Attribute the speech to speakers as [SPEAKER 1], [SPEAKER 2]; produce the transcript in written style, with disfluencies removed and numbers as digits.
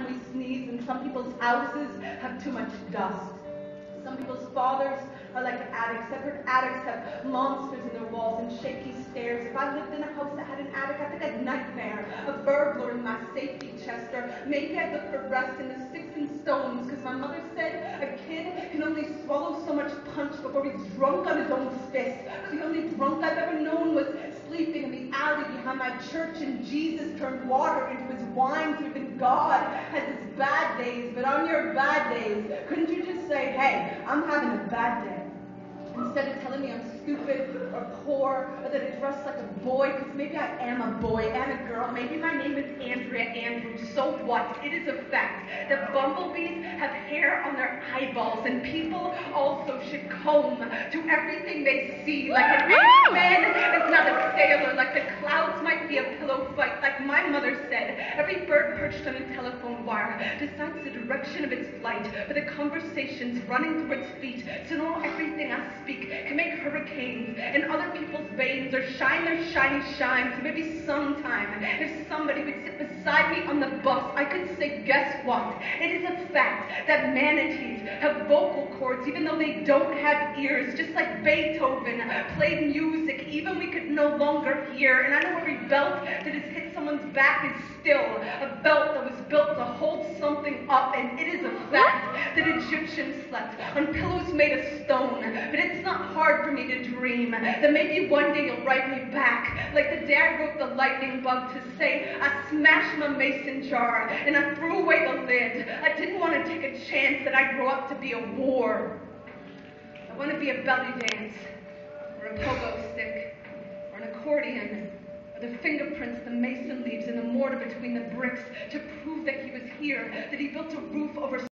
[SPEAKER 1] time we sneeze, and some people's houses have too much dust. Some people's fathers are like attics. I've heard attics have monsters in their walls and shaky stairs. If I lived in a house that had an attic, I think I'd nightmare. A burglar in my safety chest, or maybe I'd look for rest in the sticks and stones, because my mother said a kid can only swallow so much punch before he's drunk on his own fist. The only drunk I've ever known was sleeping in the alley behind my church, and Jesus turned water into his wine, so even God has his bad days. But on your bad days, couldn't you just say, hey, I'm having a bad day? Instead of telling me I'm stupid or poor or that I dress like a boy, because maybe I am a boy and a girl. Maybe my name is Andrea Andrew. So what? It is a fact that bumblebees have hair on their eyeballs, and people also should comb to everything they see. Like an man is not a sailor, like the clouds might be a pillow fight. Like my mother said, every bird perched on a telephone wire decides the direction of its flight, but the conversations running through its feet. So not everything I speak can make hurricanes in other people's veins or shine their shiny shine. So maybe sometime, if somebody would sit beside me on the bus, I could say, guess what? It is a fact that manatees have vocal cords even though they don't have ears. Just like Beethoven played music even we could no longer hear. And I know every belt that has hit someone's back is still a belt that was built to hold something up. And it is a fact that Egyptians slept on pillows made of stone. But it's not hard for me to dream that maybe one day you'll write me back, like the day I wrote the lightning bug, to say I smashed my mason jar and I threw away the lid. I didn't want to take a chance that I'd grow up to be a war. I want to be a belly dance, or a pogo stick, or an accordion, or the fingerprints the mason leaves in the mortar between the bricks to prove that he was here, that he built a roof over